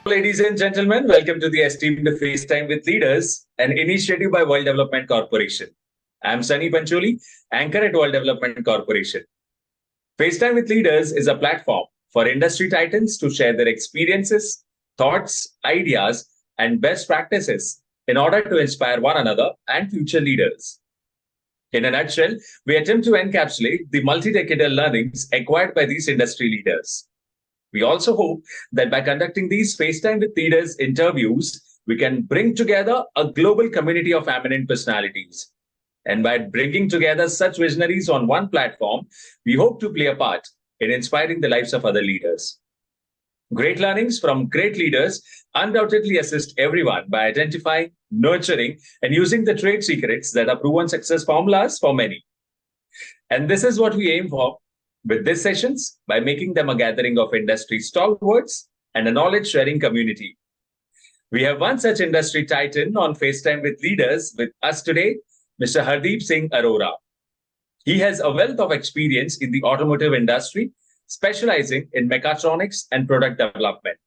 Ladies and gentlemen, welcome to the Esteemed FaceTime with Leaders, an initiative by World Development Corporation. I'm Sunny Pancholi, anchor at World Development Corporation. FaceTime with Leaders is a platform for industry titans to share their experiences, thoughts, ideas, and best practices in order to inspire one another and future leaders. In a nutshell, we attempt to encapsulate the multi-decadal learnings acquired by these industry leaders. We also hope that by conducting these FaceTime with Leaders interviews, we can bring together a global community of eminent personalities. And by bringing together such visionaries on one platform, we hope to play a part in inspiring the lives of other leaders. Great learnings from great leaders undoubtedly assist everyone by identifying, nurturing, and using the trade secrets that are proven success formulas for many. And this is what we aim for with these sessions by making them a gathering of industry stalwarts and a knowledge-sharing community. We have one such industry titan on FaceTime with Leaders with us today, Mr. Hardeep Singh Arora. He has a wealth of experience in the automotive industry, specializing in mechatronics and product development.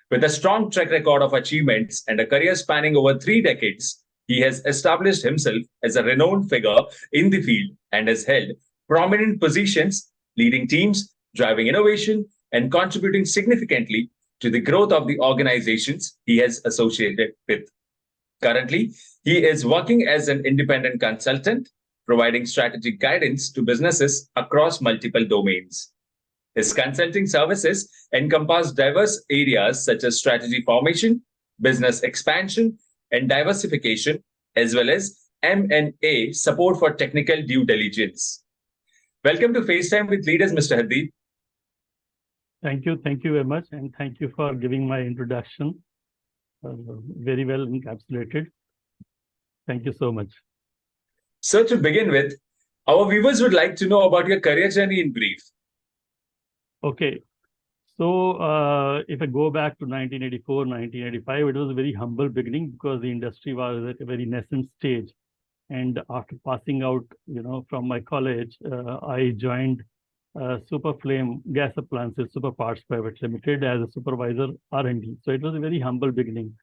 With a strong track record of achievements and a career spanning over 3 decades, he has established himself as a renowned figure in the field and has held prominent positions, leading teams, driving innovation, and contributing significantly to the growth of the organizations he has associated with. Currently, he is working as an independent consultant, providing strategic guidance to businesses across multiple domains. His consulting services encompass diverse areas such as strategy formation, business expansion, and diversification, as well as M&A support for technical due diligence. Welcome to FaceTime with Leaders, Mr. Hardeep. Thank you very much, and thank you for giving my introduction. Very well encapsulated. Thank you so much. So to begin with, our viewers would like to know about your career journey in brief. Okay. So if I go back to 1984, 1985, it was a very humble beginning because the industry was at a very nascent stage. And after passing out, from my college, I joined Super Flame Gas Appliances Super Parts Private Limited as a supervisor R&D. So it was a very humble beginning.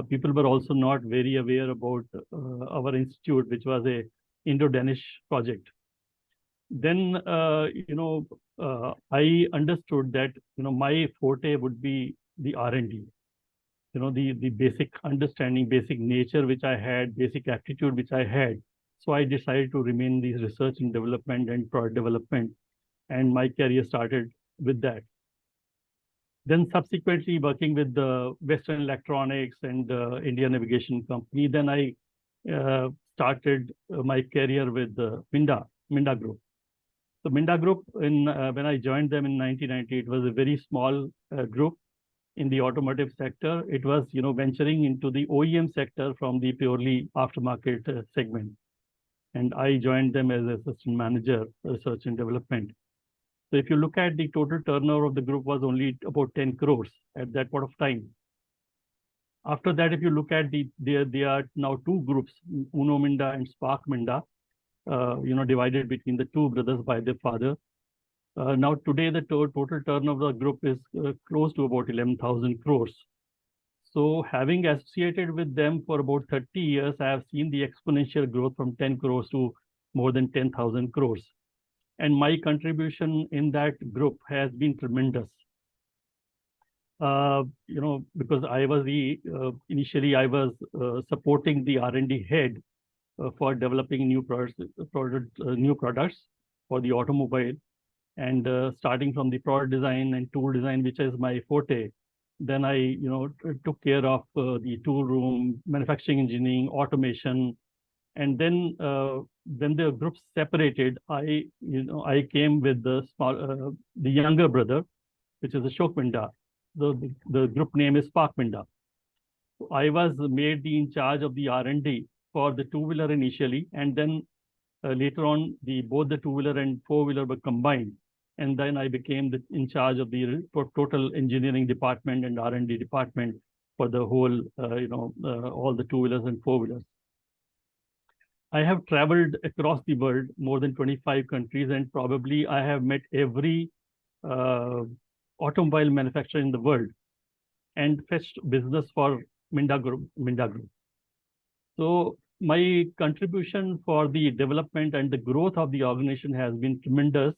People were also not very aware about our institute, which was a Indo-Danish project. Then, I understood that, my forte would be the R&D. The basic understanding, basic nature which I had, basic aptitude which I had. So I decided to remain in the research and development and product development. And my career started with that. Then subsequently working with the Western Electronics and India Navigation Company, then I started my career with Minda Group. So Minda Group, when I joined them in 1990, it was a very small group in the automotive sector. It was, venturing into the OEM sector from the purely aftermarket segment. And I joined them as assistant manager, research and development. So if you look at the total turnover of the group was only about 10 crores at that point of time. After that, if you look at there are now 2 groups, Uno Minda and Spark Minda, divided between the 2 brothers by their father. Now today, the total turnover of the group is close to about 11,000 crores. So having associated with them for about 30 years, I have seen the exponential growth from 10 crores to more than 10,000 crores. And my contribution in that group has been tremendous. Because I was initially I was supporting the R&D head for developing new products for the automobile, and starting from the product design and tool design, which is my forte. Then I, took care of the tool room, manufacturing engineering, automation, and then when the group separated, I came with the younger brother, which is Ashok Minda. The group name is Spark Minda. I was made in charge of the R&D for the two-wheeler initially, and then later on, both the two-wheeler and four-wheeler were combined. And then I became in charge of the total engineering department and R&D department for the whole, all the two-wheelers and four-wheelers. I have traveled across the world, more than 25 countries, and probably I have met every automobile manufacturer in the world. and fetched business for Minda Group. So my contribution for the development and the growth of the organization has been tremendous,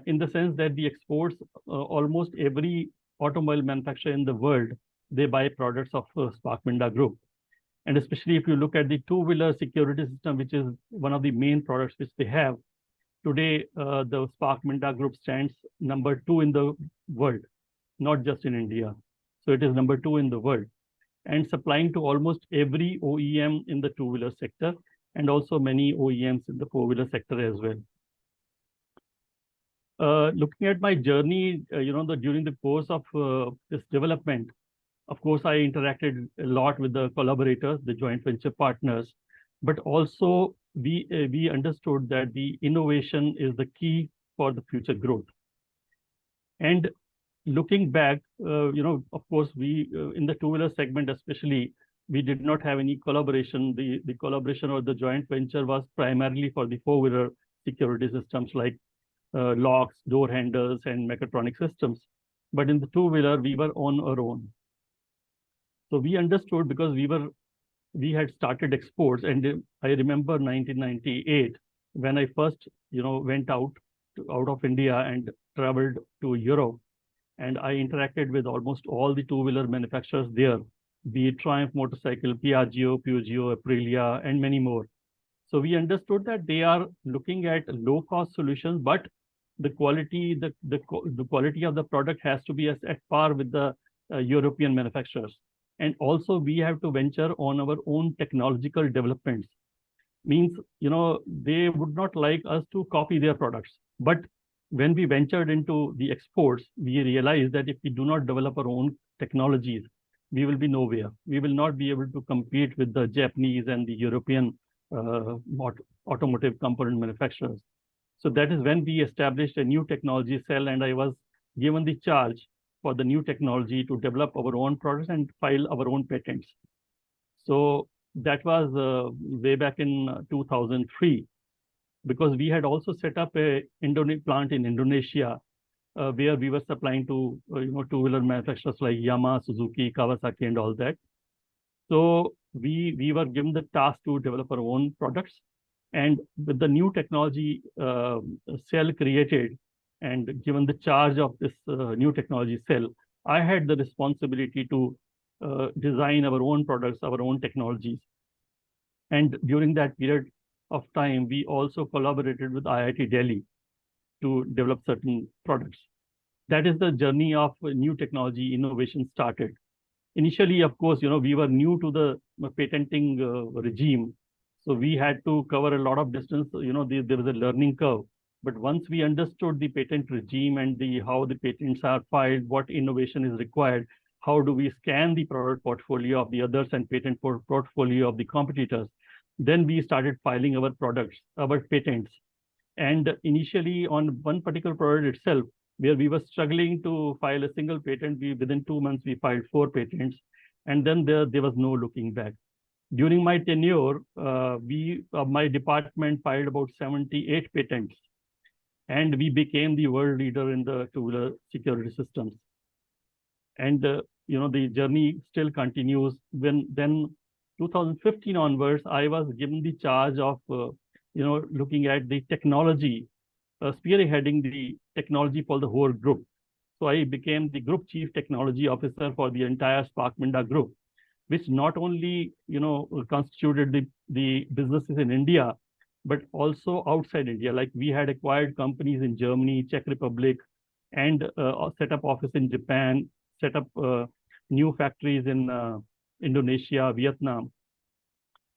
in the sense that the exports, almost every automobile manufacturer in the world, they buy products of Spark Minda Group. And especially if you look at the two-wheeler security system, which is one of the main products which they have, today the Spark Minda Group stands number 2 in the world, not just in India. So it is number 2 in the world, and supplying to almost every OEM in the two-wheeler sector, and also many OEMs in the four-wheeler sector as well. Looking at my journey, during the course of this development, of course, I interacted a lot with the collaborators, the joint venture partners, but also we understood that the innovation is the key for the future growth. And looking back, of course, we in the two-wheeler segment especially, we did not have any collaboration. The collaboration or the joint venture was primarily for the four-wheeler security systems like locks, door handles, and mechatronic systems. But in the two-wheeler, we were on our own. So we understood, because we had started exports, and I remember 1998 when I first went out of India and traveled to Europe, and I interacted with almost all the two-wheeler manufacturers there, be it Triumph Motorcycle, Piaggio, Peugeot, Aprilia, and many more. So we understood that they are looking at low-cost solutions, but the quality, the quality of the product has to be at par with the European manufacturers. And also we have to venture on our own technological developments. Means, they would not like us to copy their products. But when we ventured into the exports, we realized that if we do not develop our own technologies, we will be nowhere. We will not be able to compete with the Japanese and the European automotive component manufacturers. So that is when we established a new technology cell, and I was given the charge for the new technology to develop our own products and file our own patents. So that was way back in 2003, because we had also set up a plant in Indonesia, where we were supplying to two-wheeler manufacturers like Yamaha, Suzuki, Kawasaki, and all that. So we were given the task to develop our own products, and with the new technology cell created and given the charge of this new technology cell, I had the responsibility to design our own products, our own technologies. And during that period of time, we also collaborated with IIT Delhi to develop certain products. That is the journey of new technology innovation started. Initially, of course, we were new to the patenting regime. So we had to cover a lot of distance. There was a learning curve. But once we understood the patent regime and how the patents are filed, what innovation is required, how do we scan the product portfolio of the others and patent portfolio of the competitors, then we started filing our products, our patents. And initially on one particular product itself, where we were struggling to file a single patent, within 2 months, we filed 4 patents. And then there was no looking back. During my tenure, my department filed about 78 patents. And we became the world leader in the two-wheeler security systems. And the journey still continues. Then 2015 onwards, I was given the charge of looking at the technology, spearheading the technology for the whole group. So I became the group chief technology officer for the entire Spark Minda group, which not only constituted the businesses in India, but also outside India. Like we had acquired companies in Germany, Czech Republic, and set up office in Japan, set up new factories in Indonesia, Vietnam.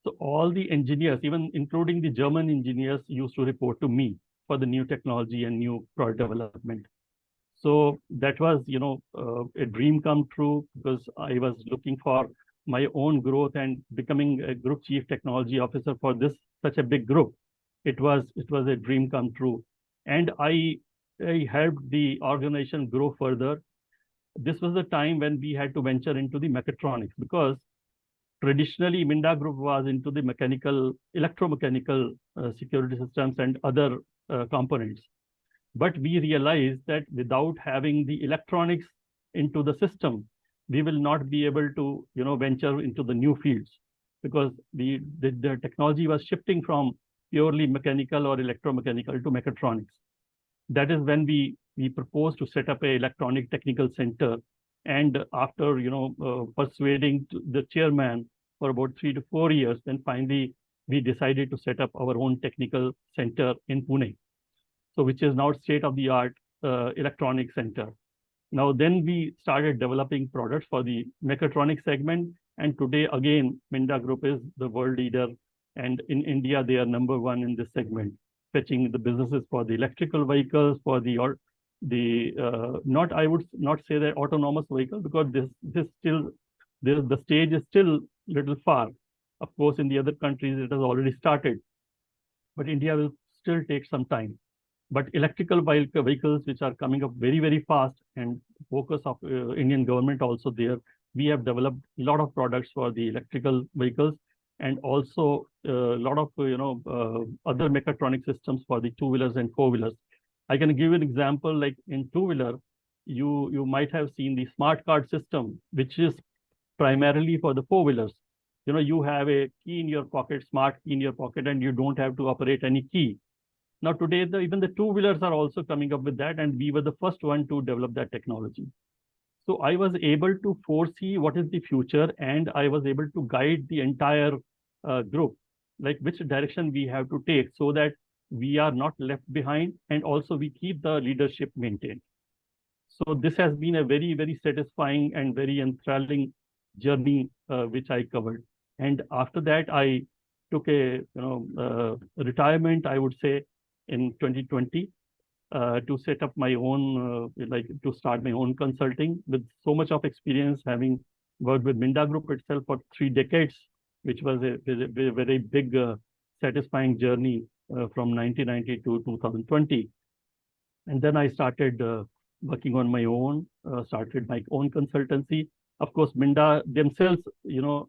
So all the engineers, even including the German engineers, used to report to me for the new technology and new product development. So that was, a dream come true, because I was looking for my own growth and becoming a group chief technology officer for such a big group. It was a dream come true. And I helped the organization grow further. This was the time when we had to venture into the mechatronics, because traditionally Minda Group was into the electromechanical security systems and other components. But we realized that without having the electronics into the system, we will not be able to, venture into the new fields, because the technology was shifting from purely mechanical or electromechanical to mechatronics. That is when we proposed to set up a electronic technical center. And after, persuading the chairman for about 3 to 4 years, then finally we decided to set up our own technical center in Pune. So which is now state-of-the-art electronic center. Now then we started developing products for the mechatronics segment. And today, again, Minda Group is the world leader. And in India, they are number one in this segment, fetching the businesses for the electrical vehicles, for not, I would not say that autonomous vehicle, because this still, the stage is still little far. Of course, in the other countries, it has already started, but India will still take some time. But electrical vehicles, which are coming up very, very fast, and focus of Indian government also there, we have developed a lot of products for the electrical vehicles, and also a lot of other mechatronic systems for the two-wheelers and four-wheelers. I can give you an example, like in two-wheeler, you might have seen the smart card system, which is primarily for the four-wheelers. You have a key in your pocket, smart key in your pocket, and you don't have to operate any key. Now today, even the two-wheelers are also coming up with that, and we were the first one to develop that technology. So I was able to foresee what is the future, and I was able to guide the entire group, like which direction we have to take, so that we are not left behind, and also we keep the leadership maintained. So this has been a very, very satisfying and very enthralling journey, which I covered. And after that, I took a retirement, I would say, in 2020 to set up my own, to start my own consulting, with so much of experience, having worked with Minda Group itself for 3 decades, which was a very big, satisfying journey from 1990 to 2020. And then I started working on my own, started my own consultancy. Of course, Minda themselves,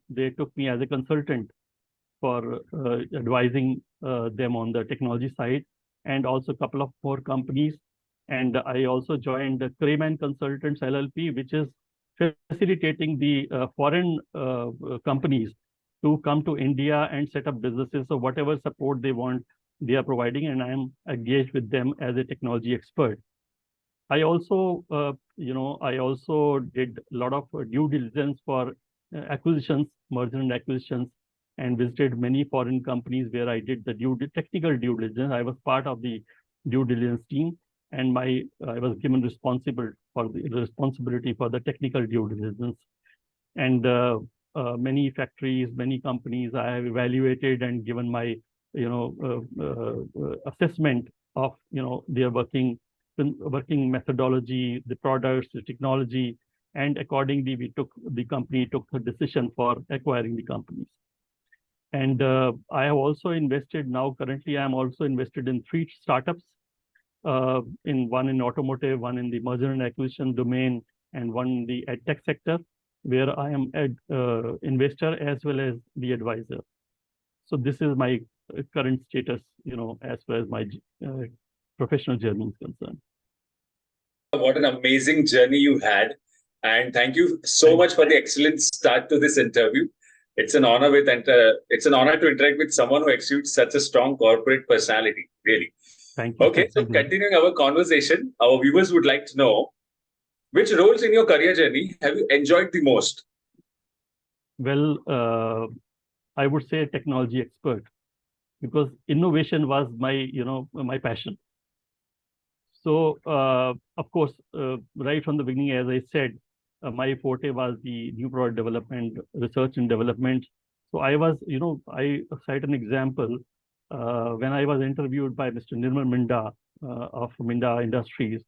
they took me as a consultant for advising them on the technology side, and also a couple of more companies. And I also joined the Crayman Consultants LLP, which is facilitating the foreign companies to come to India and set up businesses. So whatever support they want, they are providing, and I am engaged with them as a technology expert. I also, I also did a lot of due diligence for acquisitions, merger and acquisitions, and visited many foreign companies where I did the technical due diligence. I was part of the due diligence team, and I was given responsibility for the technical due diligence. And many factories, many companies I have evaluated and given my assessment of their working methodology, the products, the technology, and accordingly the company took the decision for acquiring the companies. And I have also invested now, currently I am also invested in 3 startups, one in automotive, one in the merger and acquisition domain, and one in the edtech sector, where I am investor as well as the advisor. So this is my current status, as far as my professional journey is concerned. What an amazing journey you had. And thank you so much for the excellent start to this interview. It's an honor it's an honor to interact with someone who exudes such a strong corporate personality, really. Thank you. Okay, so continuing our conversation, our viewers would like to know, which roles in your career journey have you enjoyed the most? Well, I would say technology expert, because innovation was my, my passion. So, of course, right from the beginning, as I said, my forte was the new product development, research and development. So I was, I cite an example. When I was interviewed by Mr. Nirmal Minda of Minda Industries,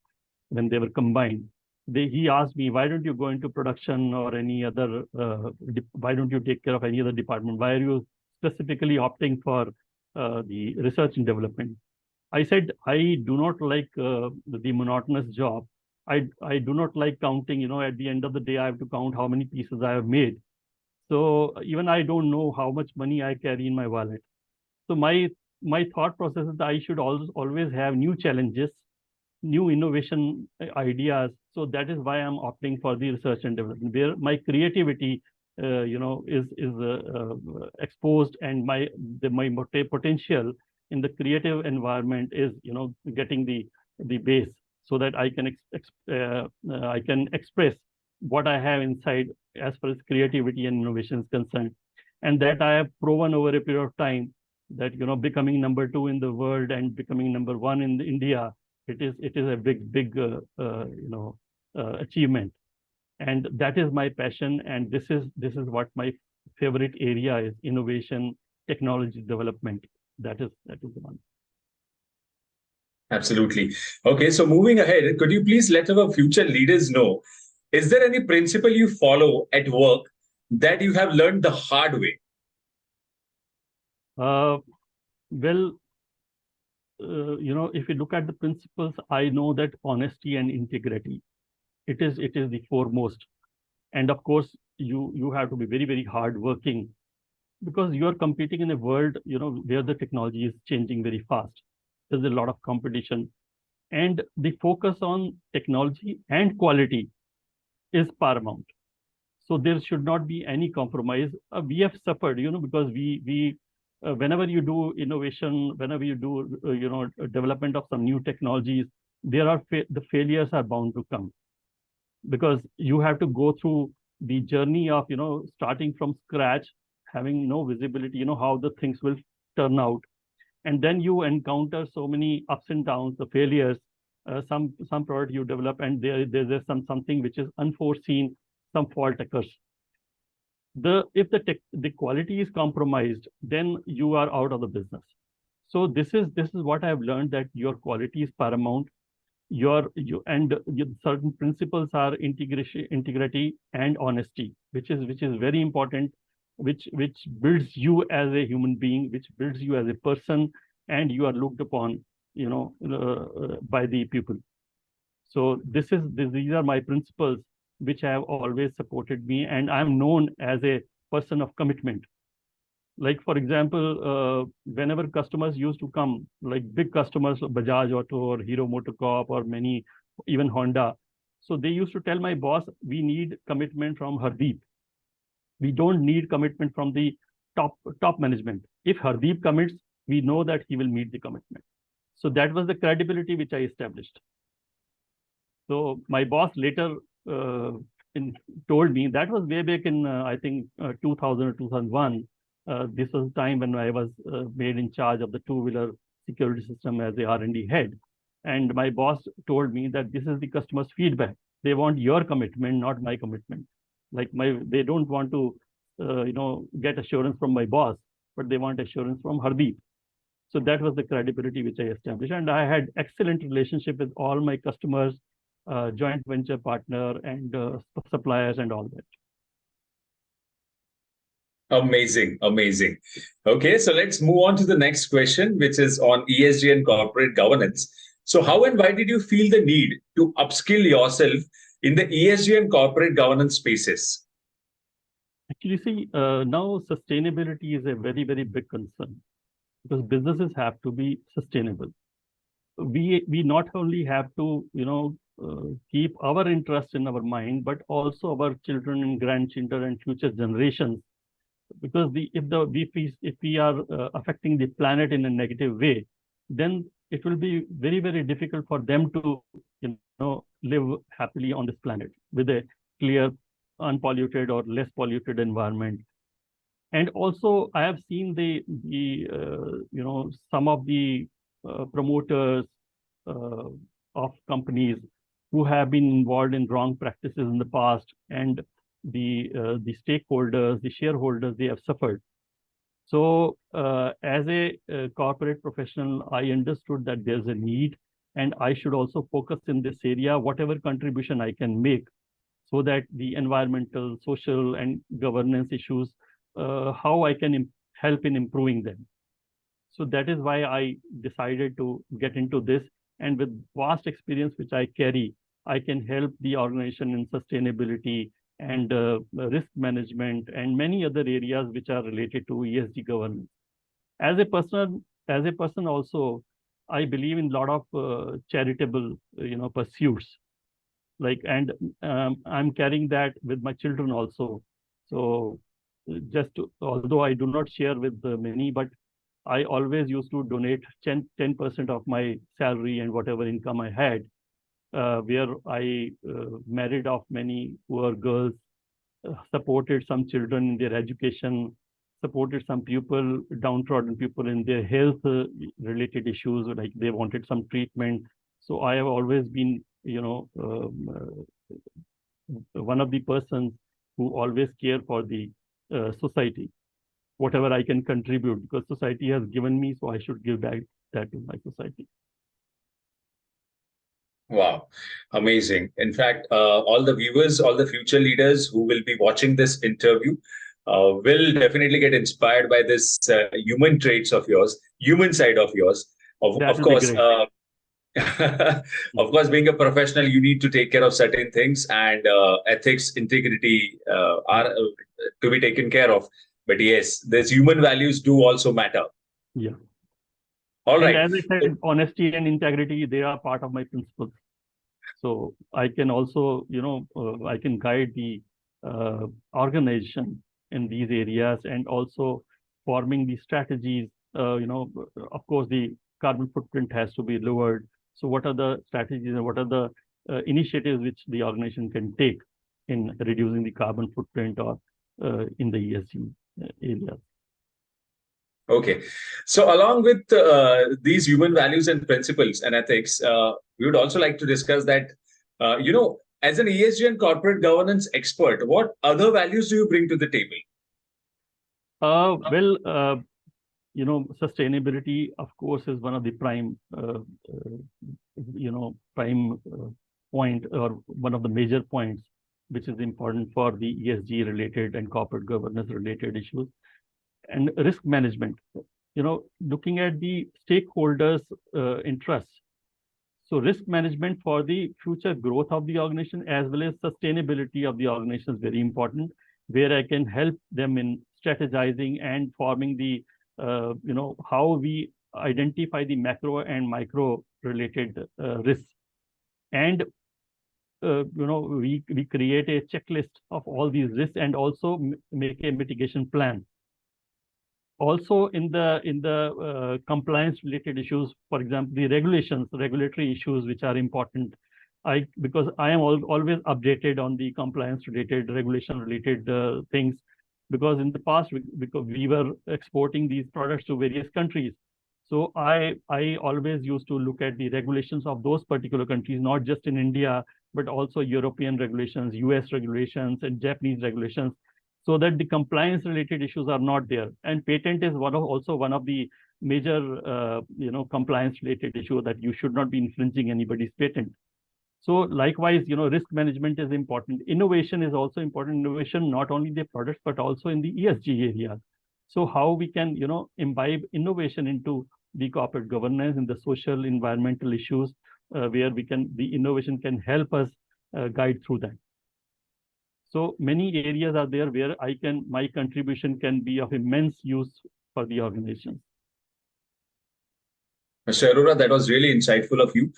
when they were combined, he asked me, why don't you go into production or any other, why don't you take care of any other department? Why are you specifically opting for the research and development? I said, I do not like the monotonous job. I do not like counting, at the end of the day, I have to count how many pieces I have made. So even I don't know how much money I carry in my wallet. So my thought process is that I should always have new challenges, new innovation ideas. So that is why I'm opting for the research and development, where my creativity, is exposed, and my potential in the creative environment is, getting the base, so that I can I can express what I have inside as far as creativity and innovation is concerned, and that I have proven over a period of time that, becoming number 2 in the world and becoming number 1 in India, it is a big achievement, and that is my passion, and this is what my favorite area is: innovation, technology development. That is the one. Absolutely. Okay, so moving ahead, could you please let our future leaders know, is there any principle you follow at work that you have learned the hard way? Well, if you look at the principles, I know that honesty and integrity, it is the foremost. And of course, you have to be very hardworking, because you are competing in a world, where the technology is changing very fast. There's a lot of competition, and the focus on technology and quality is paramount. So there should not be any compromise. We have suffered, because we whenever you do innovation, whenever you do development of some new technologies, there are the failures are bound to come, because you have to go through the journey of starting from scratch, having no visibility, how the things will turn out, and then you encounter so many ups and downs, the failures. Some product you develop, and there's something which is unforeseen, some fault occurs. If the quality is compromised, then you are out of the business. So this is what I have learned, that your quality is paramount. Certain principles are integrity and honesty, which is very important, which builds you as a human being, which builds you as a person, and you are looked upon, by the people. So these are my principles, which have always supported me, and I'm known as a person of commitment. Like, for example, whenever customers used to come, like big customers, Bajaj Auto or Hero MotoCorp or many, even Honda, so they used to tell my boss, we need commitment from Hardeep. We don't need commitment from the top management. If Hardeep commits, we know that he will meet the commitment. So that was the credibility which I established. So my boss later told me, that was way back in, I think, 2000 or 2001. This was time when I was made in charge of the two-wheeler security system as the R&D head. And my boss told me that this is the customer's feedback. They want your commitment, not my commitment. Like they don't want to, get assurance from my boss, but they want assurance from Hardeep. So that was the credibility which I established. And I had excellent relationship with all my customers, joint venture partner, and suppliers, and all that. Amazing. Okay, so let's move on to the next question, which is on ESG and corporate governance. So how and why did you feel the need to upskill yourself in the ESG and corporate governance spaces? Actually, see, now sustainability is a very big concern, because businesses have to be sustainable. We not only have to, keep our interest in our mind, but also our children and grandchildren and future generations. Because if we are affecting the planet in a negative way, then it will be very difficult for them to, live happily on this planet with a clear, unpolluted or less polluted environment. And also, I have seen some of the promoters of companies who have been involved in wrong practices in the past, and the stakeholders, the shareholders, they have suffered. So as a corporate professional, I understood that there's a need, and I should also focus in this area, whatever contribution I can make, so that the environmental, social, and governance issues, how I can help in improving them. So that is why I decided to get into this. And with vast experience which I carry, I can help the organization in sustainability and risk management and many other areas which are related to ESG governance. As a person also, I believe in a lot of charitable, pursuits. And I'm carrying that with my children also. So although I do not share with many, but I always used to donate 10% of my salary and whatever income I had, where I married off many poor girls, supported some children in their education, supported some people, downtrodden people in their health related issues, like they wanted some treatment. So I have always been, one of the persons who always care for the society, whatever I can contribute, because society has given me, so I should give back that to my society. Wow, amazing. In fact, all the viewers, all the future leaders who will be watching this interview will definitely get inspired by this human traits of yours, human side of yours. That Of will be course, great. of course, being a professional, you need to take care of certain things, and ethics, integrity are to be taken care of. But yes, these human values do also matter. Yeah. All And right. as I said, honesty and integrity, they are part of my principles. So I can also, I can guide the organization in these areas, and also forming the strategies. Of course, the carbon footprint has to be lowered. So what are the strategies and what are the initiatives which the organization can take in reducing the carbon footprint or in the ESG areas? Okay. So along with these human values and principles and ethics, we would also like to discuss that, as an ESG and corporate governance expert, what other values do you bring to the table? Sustainability, of course, is one of the prime, point, or one of the major points, which is important for the ESG related and corporate governance related issues. And risk management, looking at the stakeholders' interests. So risk management for the future growth of the organization as well as sustainability of the organization is very important, where I can help them in strategizing and forming the, how we identify the macro and micro related risks. And, we create a checklist of all these risks and also make a mitigation plan. Also in the compliance related issues, for example, the regulatory issues which are important. Because I am always updated on the compliance related, regulation related things, because in the past, because we were exporting these products to various countries. So I always used to look at the regulations of those particular countries, not just in India, but also European regulations, US regulations, and Japanese regulations, so that the compliance related issues are not there. And patent is also one of the major compliance related issue, that you should not be infringing anybody's patent. So likewise, risk management is important. Innovation is also important. Innovation, not only the products, but also in the ESG area. So how we can, imbibe innovation into the corporate governance and the social environmental issues, where the innovation can help us guide through that. So many areas are there where my contribution can be of immense use for the organization. Mr. Arora, that was really insightful of you.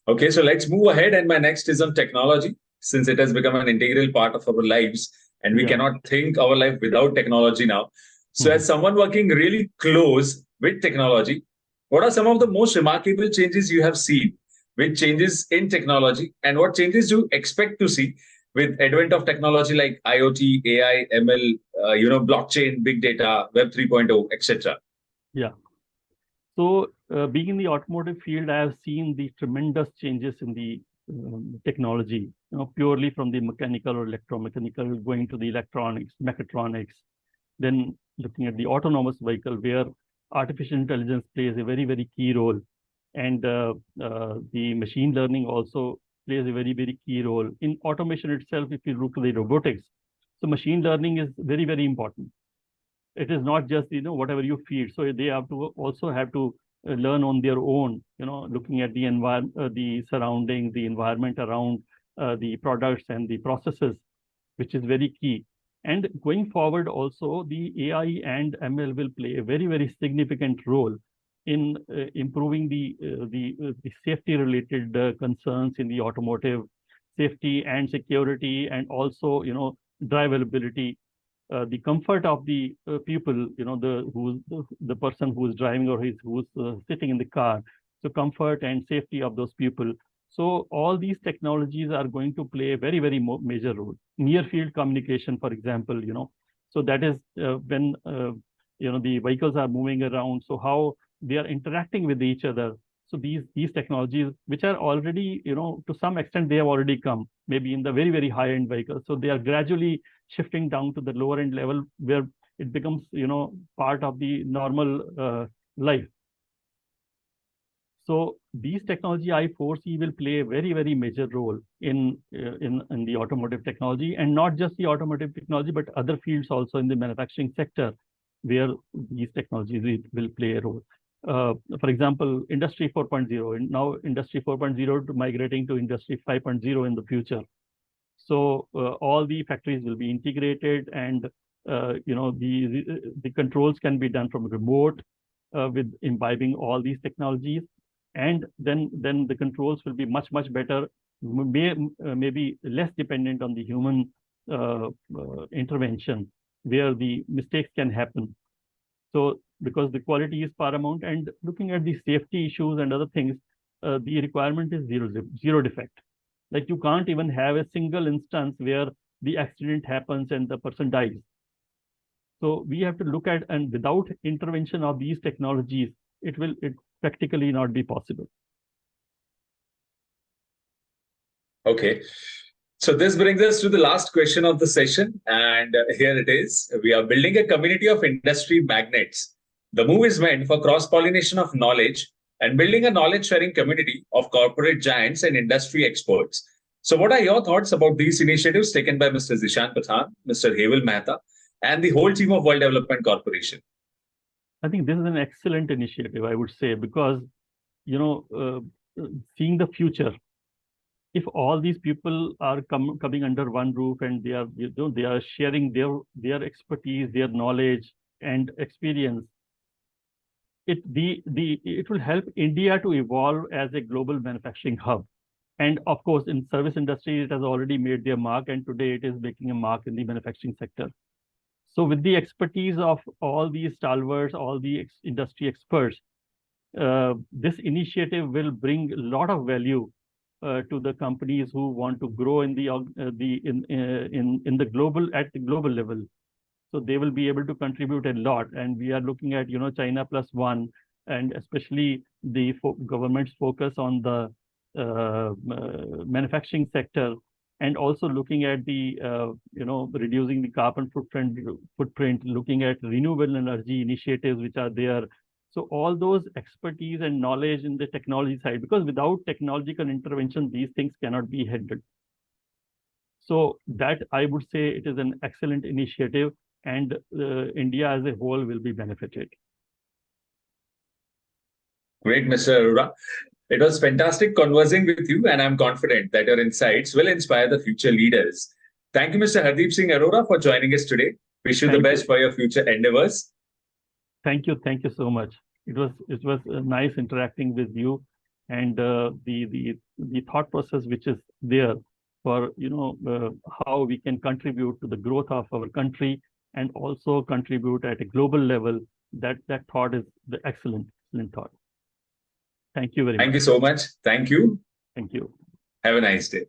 Okay, so let's move ahead. And my next is on technology, since it has become an integral part of our lives, and we cannot think our life without technology now. So as someone working really close with technology, what are some of the most remarkable changes you have seen with changes in technology, and what changes do you expect to see with advent of technology like IoT, AI, ML, blockchain, big data, Web 3.0, etc.? Yeah. So being in the automotive field, I have seen the tremendous changes in the technology, purely from the mechanical or electromechanical going to the electronics, mechatronics, then looking at the autonomous vehicle, where artificial intelligence plays a very, very key role. And the machine learning also plays a very, very key role in automation itself. If you look at the robotics, so machine learning is very, very important. It is not just, whatever you feed. So they have to learn on their own, looking at the environment, the surroundings, the environment around the products and the processes, which is very key. And going forward also, the AI and ML will play a very, very significant role in improving the safety related concerns in the automotive, safety and security, and also drivability, the comfort of the people, the person who is driving or who's sitting in the car. So comfort and safety of those people. So all these technologies are going to play a very, very major role. Near field communication, for example, so that is when the vehicles are moving around. So how they are interacting with each other. So these technologies, which are already, to some extent, they have already come, maybe in the very, very high end vehicles. So they are gradually shifting down to the lower end level where it becomes, part of the normal life. So these technology I foresee will play a very, very major role in the automotive technology, and not just the automotive technology, but other fields also in the manufacturing sector where these technologies will play a role. For example, Industry 4.0, and now Industry 4.0 to migrating to Industry 5.0 in the future. So all the factories will be integrated, and the controls can be done from remote with imbibing all these technologies. And then the controls will be much, much better, maybe less dependent on the human intervention, where the mistakes can happen. So because the quality is paramount, and looking at the safety issues and other things, the requirement is zero defect. Like you can't even have a single instance where the accident happens and the person dies. So we have to look at, and without intervention of these technologies, it practically not be possible. Okay. So this brings us to the last question of the session. And here it is. We are building a community of industry magnates. The move is meant for cross-pollination of knowledge and building a knowledge-sharing community of corporate giants and industry experts. So what are your thoughts about these initiatives taken by Mr. Zishan Pathan, Mr. Heval Mehta, and the whole team of World Development Corporation? I think this is an excellent initiative, I would say, because, seeing the future, if all these people are coming under one roof and they are sharing their expertise, their knowledge and experience, it will help India to evolve as a global manufacturing hub. And of course, in service industry, it has already made their mark, and today it is making a mark in the manufacturing sector. So with the expertise of all these stalwarts, all the industry experts, this initiative will bring a lot of value to the companies who want to grow in the global level. So they will be able to contribute a lot. And we are looking at China plus one, and especially the government's focus on the manufacturing sector, and also looking at the reducing the carbon footprint, looking at renewable energy initiatives which are there. So all those expertise and knowledge in the technology side, because without technological intervention, these things cannot be handled. So that I would say it is an excellent initiative, and India as a whole will be benefited. Great, Mr. Arora. It was fantastic conversing with you, and I'm confident that your insights will inspire the future leaders. Thank you, Mr. Hardeep Singh Arora, for joining us today. Wish you the best for your future endeavors. Thank you so much. It was nice interacting with you, and the thought process which is there for how we can contribute to the growth of our country and also contribute at a global level. That thought is the excellent thought. Thank you very much. Thank you so much. Thank you. Thank you. Have a nice day.